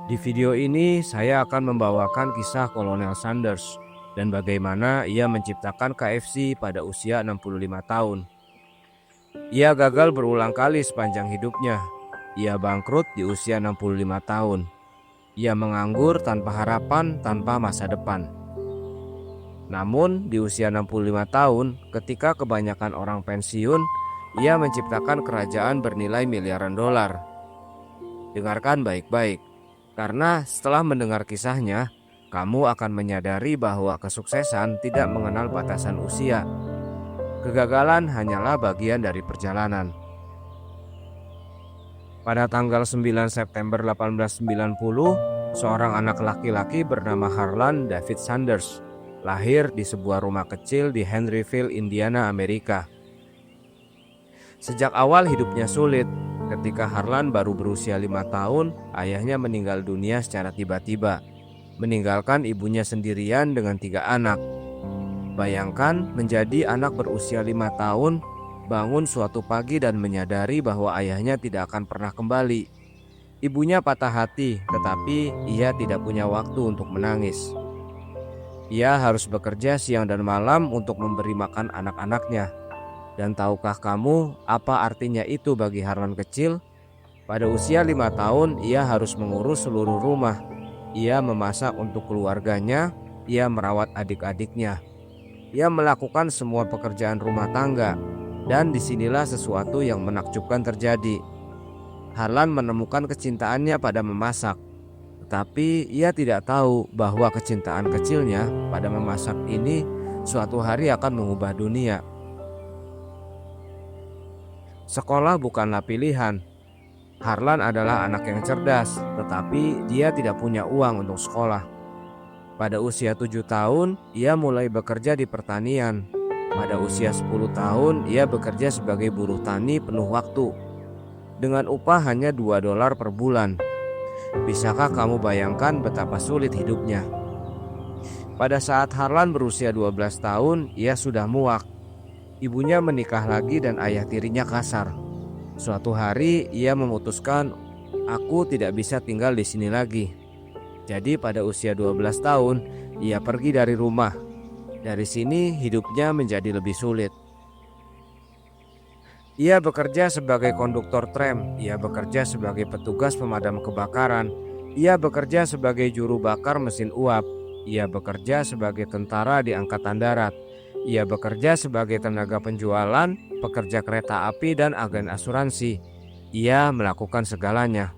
Di video ini saya akan membawakan kisah Kolonel Sanders dan bagaimana ia menciptakan KFC pada usia 65 tahun. Ia gagal berulang kali sepanjang hidupnya. Ia bangkrut di usia 65 tahun. Ia menganggur tanpa harapan, tanpa masa depan. Namun di usia 65 tahun, ketika kebanyakan orang pensiun, ia menciptakan kerajaan bernilai miliaran dolar. Dengarkan baik-baik. Karena setelah mendengar kisahnya, kamu akan menyadari bahwa kesuksesan tidak mengenal batasan usia. Kegagalan hanyalah bagian dari perjalanan. Pada tanggal 9 September 1890, seorang anak laki-laki bernama Harlan David Sanders lahir di sebuah rumah kecil di Henryville, Indiana, Amerika. Sejak awal hidupnya sulit. Ketika Harlan baru berusia 5 tahun, ayahnya meninggal dunia secara tiba-tiba, meninggalkan ibunya sendirian dengan 3 anak. Bayangkan menjadi anak berusia 5 tahun, bangun suatu pagi dan menyadari bahwa ayahnya tidak akan pernah kembali. Ibunya patah hati, tetapi ia tidak punya waktu untuk menangis. Ia harus bekerja siang dan malam untuk memberi makan anak-anaknya. Dan tahukah kamu apa artinya itu bagi Harlan kecil? Pada usia 5 tahun, ia harus mengurus seluruh rumah. Ia memasak untuk keluarganya, ia merawat adik-adiknya. Ia melakukan semua pekerjaan rumah tangga. Dan disinilah sesuatu yang menakjubkan terjadi. Harlan menemukan kecintaannya pada memasak. Tetapi ia tidak tahu bahwa kecintaan kecilnya pada memasak ini suatu hari akan mengubah dunia. Sekolah bukanlah pilihan. Harlan adalah anak yang cerdas, tetapi dia tidak punya uang untuk sekolah. Pada usia 7 tahun, ia mulai bekerja di pertanian. Pada usia 10 tahun, ia bekerja sebagai buruh tani penuh waktu. Dengan upah hanya $2 per bulan. Bisakah kamu bayangkan betapa sulit hidupnya? Pada saat Harlan berusia 12 tahun, ia sudah muak. Ibunya menikah lagi dan ayah tirinya kasar. Suatu hari ia memutuskan, aku tidak bisa tinggal di sini lagi. Jadi pada usia 12 tahun, ia pergi dari rumah. Dari sini hidupnya menjadi lebih sulit. Ia bekerja sebagai konduktor tram, ia bekerja sebagai petugas pemadam kebakaran, ia bekerja sebagai juru bakar mesin uap, ia bekerja sebagai tentara di angkatan darat. Ia bekerja sebagai tenaga penjualan, pekerja kereta api, dan agen asuransi. Ia melakukan segalanya.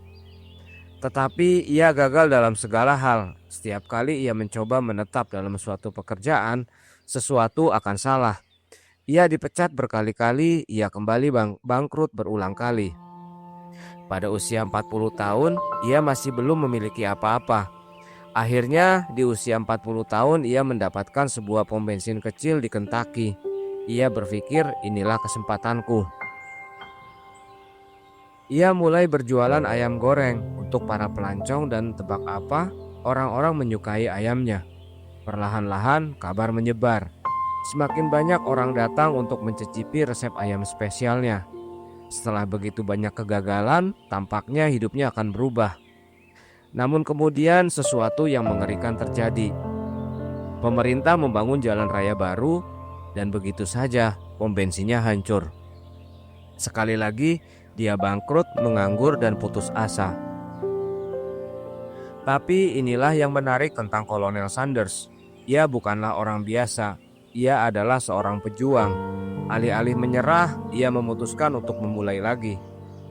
Tetapi ia gagal dalam segala hal. Setiap kali ia mencoba menetap dalam suatu pekerjaan, sesuatu akan salah. Ia dipecat berkali-kali, ia kembali bangkrut berulang kali. Pada usia 40 tahun, ia masih belum memiliki apa-apa. Akhirnya di usia 40 tahun ia mendapatkan sebuah pom bensin kecil di Kentucky. Ia berpikir inilah kesempatanku. Ia mulai berjualan ayam goreng untuk para pelancong dan tebak apa, orang-orang menyukai ayamnya. Perlahan-lahan kabar menyebar. Semakin banyak orang datang untuk mencicipi resep ayam spesialnya. Setelah begitu banyak kegagalan, tampaknya hidupnya akan berubah. Namun kemudian sesuatu yang mengerikan terjadi. Pemerintah membangun jalan raya baru dan begitu saja pom bensinnya hancur. Sekali lagi dia bangkrut, menganggur dan putus asa. Tapi inilah yang menarik tentang Kolonel Sanders. Ia bukanlah orang biasa. Ia adalah seorang pejuang. Alih-alih menyerah, ia memutuskan untuk memulai lagi.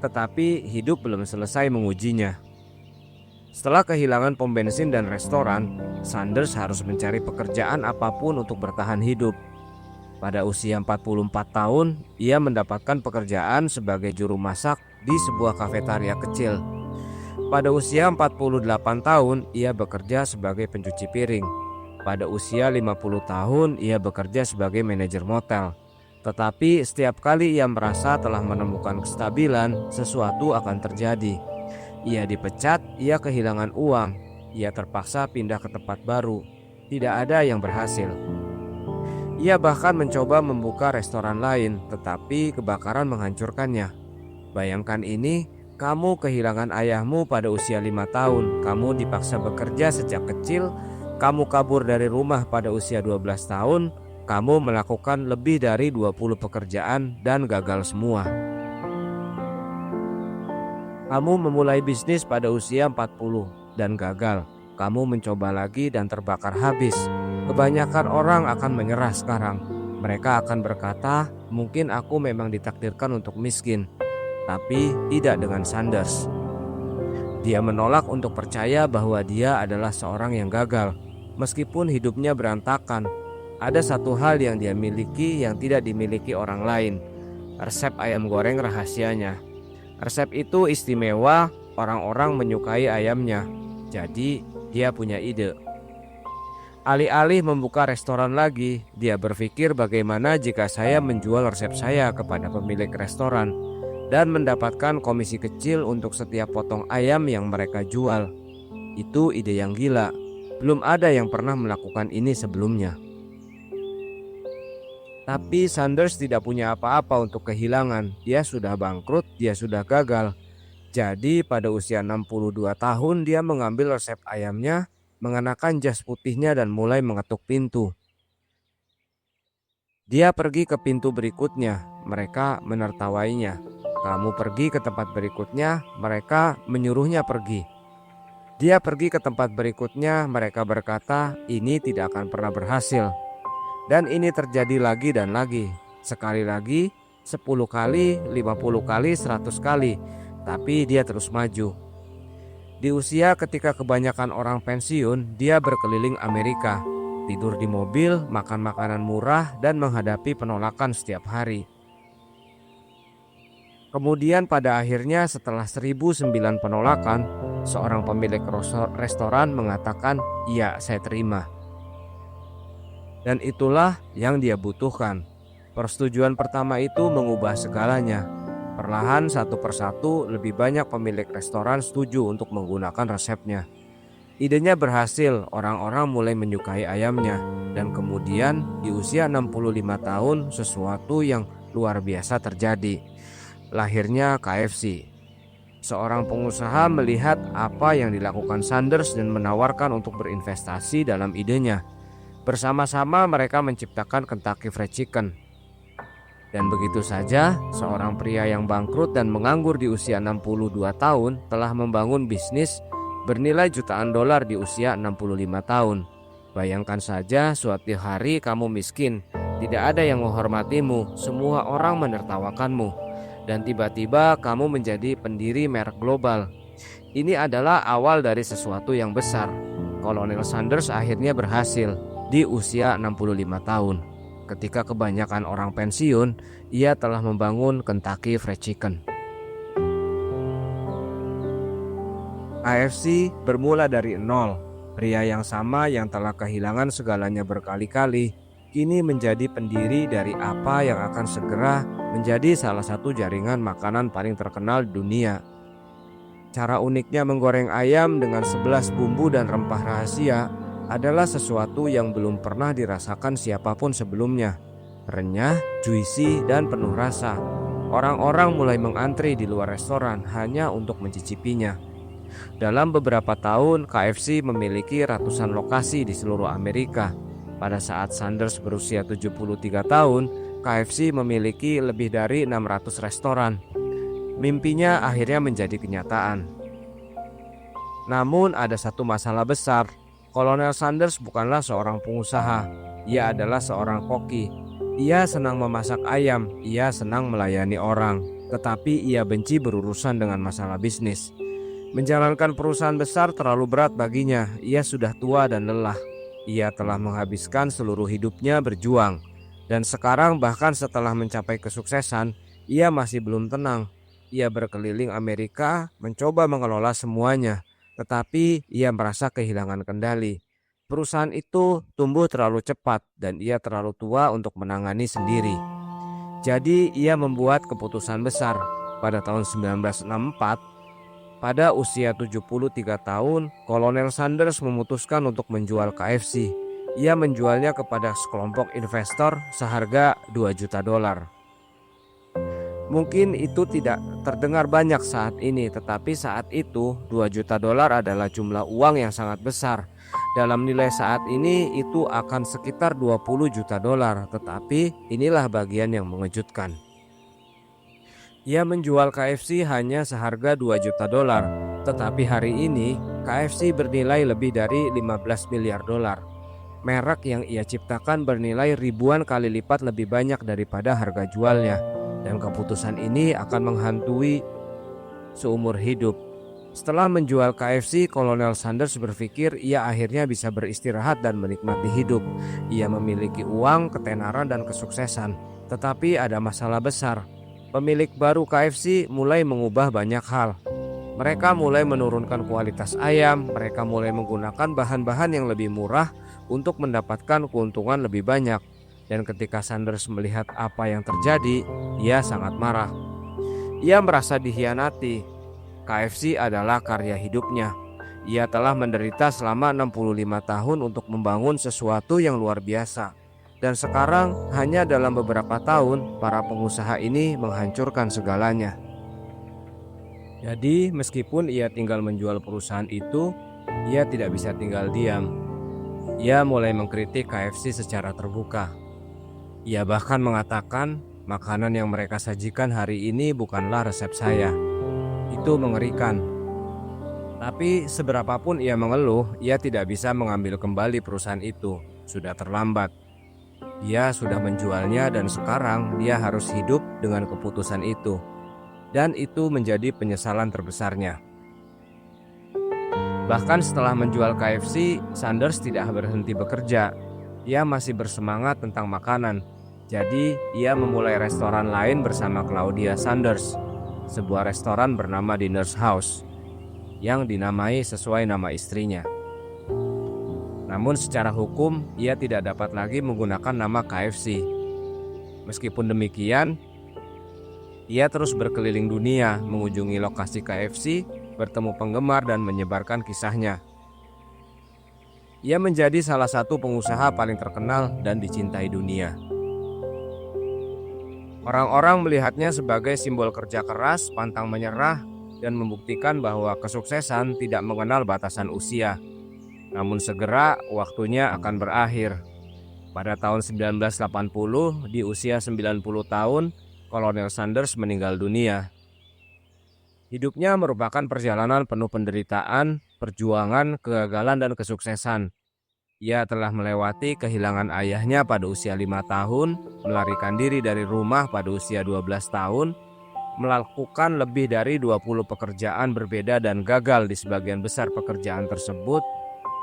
Tetapi hidup belum selesai mengujinya. Setelah kehilangan pom bensin dan restoran, Sanders harus mencari pekerjaan apapun untuk bertahan hidup. Pada usia 44 tahun, ia mendapatkan pekerjaan sebagai juru masak di sebuah kafetaria kecil. Pada usia 48 tahun, ia bekerja sebagai pencuci piring. Pada usia 50 tahun, ia bekerja sebagai manajer motel. Tetapi setiap kali ia merasa telah menemukan kestabilan, sesuatu akan terjadi. Ia dipecat, ia kehilangan uang, ia terpaksa pindah ke tempat baru. Tidak ada yang berhasil. Ia bahkan mencoba membuka restoran lain, tetapi kebakaran menghancurkannya. Bayangkan ini, Kamu kehilangan ayahmu pada usia 5 tahun. Kamu dipaksa bekerja sejak kecil. Kamu kabur dari rumah pada usia 12 tahun. Kamu melakukan lebih dari 20 pekerjaan dan gagal semua. Kamu memulai bisnis pada usia 40 dan gagal. Kamu mencoba lagi dan terbakar habis. Kebanyakan orang akan menyerah sekarang. Mereka akan berkata, mungkin aku memang ditakdirkan untuk miskin. Tapi tidak dengan Sanders. Dia menolak untuk percaya bahwa dia adalah seorang yang gagal. Meskipun hidupnya berantakan, ada satu hal yang dia miliki yang tidak dimiliki orang lain. Resep ayam goreng rahasianya. Resep itu istimewa, orang-orang menyukai ayamnya. Jadi dia punya ide. Alih-alih membuka restoran lagi, dia berpikir bagaimana jika saya menjual resep saya kepada pemilik restoran dan mendapatkan komisi kecil untuk setiap potong ayam yang mereka jual. Itu ide yang gila. Belum ada yang pernah melakukan ini sebelumnya. Tapi Sanders tidak punya apa-apa untuk kehilangan. Dia sudah bangkrut, dia sudah gagal. Jadi pada usia 62 tahun dia mengambil resep ayamnya, mengenakan jas putihnya dan mulai mengetuk pintu. Dia pergi ke pintu berikutnya, mereka menertawainya. Kamu pergi ke tempat berikutnya, mereka menyuruhnya pergi. Dia pergi ke tempat berikutnya, mereka berkata, ini tidak akan pernah berhasil. Dan ini terjadi lagi dan lagi. Sekali lagi, 10 kali, 50 kali, 100 kali. Tapi dia terus maju. Di usia ketika kebanyakan orang pensiun, dia berkeliling Amerika. Tidur di mobil, makan makanan murah, dan menghadapi penolakan setiap hari. Kemudian pada akhirnya setelah 1009 penolakan, seorang pemilik restoran mengatakan, "Iya, saya terima." Dan itulah yang dia butuhkan. Persetujuan pertama itu mengubah segalanya. Perlahan satu persatu lebih banyak pemilik restoran setuju untuk menggunakan resepnya. Idenya berhasil, orang-orang mulai menyukai ayamnya. Dan kemudian di usia 65 tahun sesuatu yang luar biasa terjadi. Lahirnya KFC. Seorang pengusaha melihat apa yang dilakukan Sanders dan menawarkan untuk berinvestasi dalam idenya. Bersama-sama mereka menciptakan Kentucky Fried Chicken. Dan begitu saja, seorang pria yang bangkrut dan menganggur di usia 62 tahun telah membangun bisnis bernilai jutaan dolar di usia 65 tahun. Bayangkan saja suatu hari kamu miskin, tidak ada yang menghormatimu, semua orang menertawakanmu. Dan tiba-tiba kamu menjadi pendiri merek global. Ini adalah awal dari sesuatu yang besar. Kolonel Sanders akhirnya berhasil di usia 65 tahun. Ketika kebanyakan orang pensiun, ia telah membangun Kentucky Fried Chicken. KFC bermula dari nol. Pria yang sama yang telah kehilangan segalanya berkali-kali, kini menjadi pendiri dari apa yang akan segera menjadi salah satu jaringan makanan paling terkenal di dunia. Cara uniknya menggoreng ayam dengan 11 bumbu dan rempah rahasia adalah sesuatu yang belum pernah dirasakan siapapun sebelumnya. Renyah, juicy, dan penuh rasa. Orang-orang mulai mengantri di luar restoran hanya untuk mencicipinya. Dalam beberapa tahun, KFC memiliki ratusan lokasi di seluruh Amerika. Pada saat Sanders berusia 73 tahun, KFC memiliki lebih dari 600 restoran. Mimpinya akhirnya menjadi kenyataan. Namun ada satu masalah besar. Kolonel Sanders bukanlah seorang pengusaha. Ia adalah seorang koki. Ia senang memasak ayam, ia senang melayani orang. Tetapi ia benci berurusan dengan masalah bisnis. Menjalankan perusahaan besar terlalu berat baginya. Ia sudah tua dan lelah. Ia telah menghabiskan seluruh hidupnya berjuang. Dan sekarang bahkan setelah mencapai kesuksesan, ia masih belum tenang. Ia berkeliling Amerika, mencoba mengelola semuanya. Tetapi ia merasa kehilangan kendali. Perusahaan itu tumbuh terlalu cepat dan ia terlalu tua untuk menangani sendiri. Jadi ia membuat keputusan besar. Pada tahun 1964, pada usia 73 tahun, Kolonel Sanders memutuskan untuk menjual KFC. Ia menjualnya kepada sekelompok investor seharga $2 juta. Mungkin itu tidak terdengar banyak saat ini, tetapi saat itu $2 juta adalah jumlah uang yang sangat besar. Dalam nilai saat ini itu akan sekitar $20 juta, tetapi inilah bagian yang mengejutkan. Ia menjual KFC hanya seharga $2 juta, tetapi hari ini KFC bernilai lebih dari $15 miliar. Merek yang ia ciptakan bernilai ribuan kali lipat lebih banyak daripada harga jualnya, dan keputusan ini akan menghantui seumur hidup. Setelah menjual KFC, Kolonel Sanders berpikir ia akhirnya bisa beristirahat dan menikmati hidup. Ia memiliki uang, ketenaran, dan kesuksesan. Tetapi ada masalah besar. Pemilik baru KFC mulai mengubah banyak hal. Mereka mulai menurunkan kualitas ayam, mereka mulai menggunakan bahan-bahan yang lebih murah untuk mendapatkan keuntungan lebih banyak. Dan ketika Sanders melihat apa yang terjadi, ia sangat marah. Ia merasa dikhianati. KFC adalah karya hidupnya. Ia telah menderita selama 65 tahun untuk membangun sesuatu yang luar biasa. Dan sekarang hanya dalam beberapa tahun para pengusaha ini menghancurkan segalanya. Jadi meskipun ia tinggal menjual perusahaan itu, ia tidak bisa tinggal diam. Ia mulai mengkritik KFC secara terbuka. Ia bahkan mengatakan makanan yang mereka sajikan hari ini bukanlah resep saya. Itu mengerikan. Tapi seberapapun ia mengeluh, ia tidak bisa mengambil kembali perusahaan itu. Sudah terlambat. Dia sudah menjualnya dan sekarang dia harus hidup dengan keputusan itu. Dan itu menjadi penyesalan terbesarnya. Bahkan setelah menjual KFC, Sanders tidak berhenti bekerja. Ia masih bersemangat tentang makanan. Jadi ia memulai restoran lain bersama Claudia Sanders, sebuah restoran bernama Dinner's House yang dinamai sesuai nama istrinya. Namun secara hukum ia tidak dapat lagi menggunakan nama KFC. Meskipun demikian, ia terus berkeliling dunia, mengunjungi lokasi KFC, bertemu penggemar dan menyebarkan kisahnya. Ia menjadi salah satu pengusaha paling terkenal dan dicintai dunia. Orang-orang melihatnya sebagai simbol kerja keras, pantang menyerah, dan membuktikan bahwa kesuksesan tidak mengenal batasan usia. Namun segera waktunya akan berakhir. Pada tahun 1980, di usia 90 tahun, Kolonel Sanders meninggal dunia. Hidupnya merupakan perjalanan penuh penderitaan, perjuangan, kegagalan, dan kesuksesan. Ia telah melewati kehilangan ayahnya pada usia 5 tahun, melarikan diri dari rumah pada usia 12 tahun, melakukan lebih dari 20 pekerjaan berbeda dan gagal di sebagian besar pekerjaan tersebut,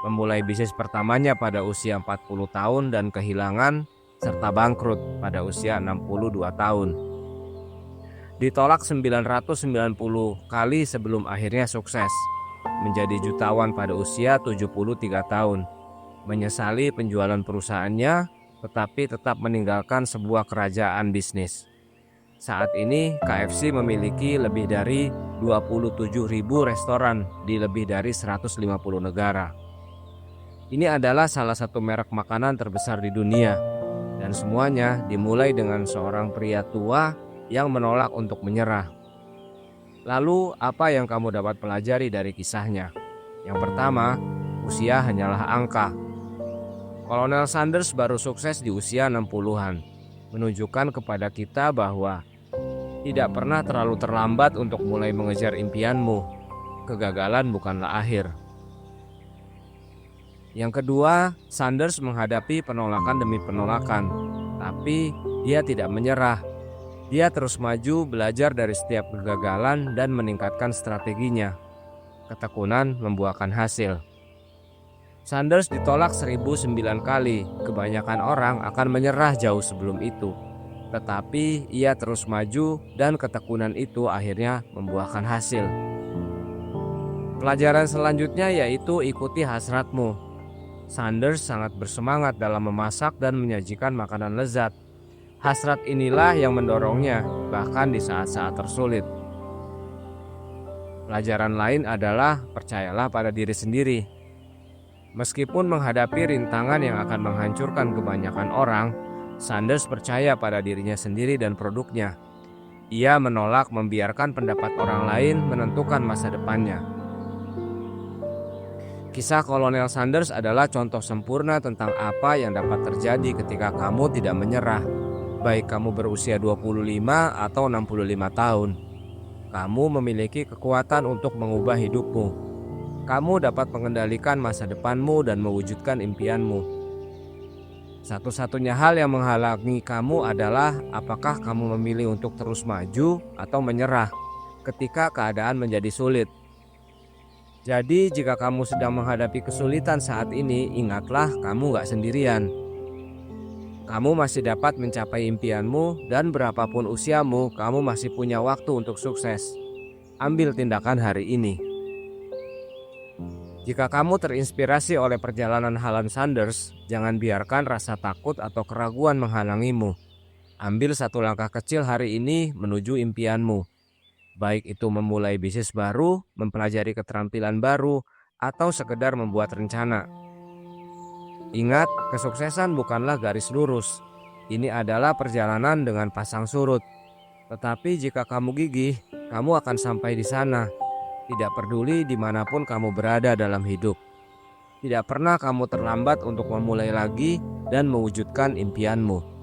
memulai bisnis pertamanya pada usia 40 tahun dan kehilangan serta bangkrut pada usia 62 tahun. Ditolak 990 kali sebelum akhirnya sukses, menjadi jutawan pada usia 73 tahun. Menyesali penjualan perusahaannya, tetapi tetap meninggalkan sebuah kerajaan bisnis. Saat ini KFC memiliki lebih dari 27.000 restoran di lebih dari 150 negara. Ini adalah salah satu merek makanan terbesar di dunia, dan semuanya dimulai dengan seorang pria tua yang menolak untuk menyerah. Lalu apa yang kamu dapat pelajari dari kisahnya? Yang pertama, usia hanyalah angka. Kolonel Sanders baru sukses di usia 60-an, menunjukkan kepada kita bahwa tidak pernah terlalu terlambat untuk mulai mengejar impianmu. Kegagalan bukanlah akhir. Yang kedua, Sanders menghadapi penolakan demi penolakan, tapi dia tidak menyerah. Dia terus maju, belajar dari setiap kegagalan dan meningkatkan strateginya. Ketekunan membuahkan hasil. Sanders ditolak 1009 kali. Kebanyakan orang akan menyerah jauh sebelum itu. Tetapi ia terus maju dan ketekunan itu akhirnya membuahkan hasil. Pelajaran selanjutnya yaitu ikuti hasratmu. Sanders sangat bersemangat dalam memasak dan menyajikan makanan lezat. Hasrat inilah yang mendorongnya bahkan di saat-saat tersulit. Pelajaran lain adalah percayalah pada diri sendiri. Meskipun menghadapi rintangan yang akan menghancurkan kebanyakan orang, Sanders percaya pada dirinya sendiri dan produknya. Ia menolak membiarkan pendapat orang lain menentukan masa depannya. Kisah Kolonel Sanders adalah contoh sempurna tentang apa yang dapat terjadi ketika kamu tidak menyerah. Baik kamu berusia 25 atau 65 tahun, kamu memiliki kekuatan untuk mengubah hidupmu. Kamu dapat mengendalikan masa depanmu dan mewujudkan impianmu. Satu-satunya hal yang menghalangi kamu adalah apakah kamu memilih untuk terus maju atau menyerah ketika keadaan menjadi sulit. Jadi jika kamu sedang menghadapi kesulitan saat ini, ingatlah kamu gak sendirian. Kamu masih dapat mencapai impianmu dan berapapun usiamu, kamu masih punya waktu untuk sukses. Ambil tindakan hari ini. Jika kamu terinspirasi oleh perjalanan Alan Sanders, jangan biarkan rasa takut atau keraguan menghalangimu. Ambil satu langkah kecil hari ini menuju impianmu. Baik itu memulai bisnis baru, mempelajari keterampilan baru, atau sekedar membuat rencana. Ingat, kesuksesan bukanlah garis lurus. Ini adalah perjalanan dengan pasang surut. Tetapi jika kamu gigih, kamu akan sampai di sana. Tidak peduli dimanapun kamu berada dalam hidup. Tidak pernah kamu terlambat untuk memulai lagi dan mewujudkan impianmu.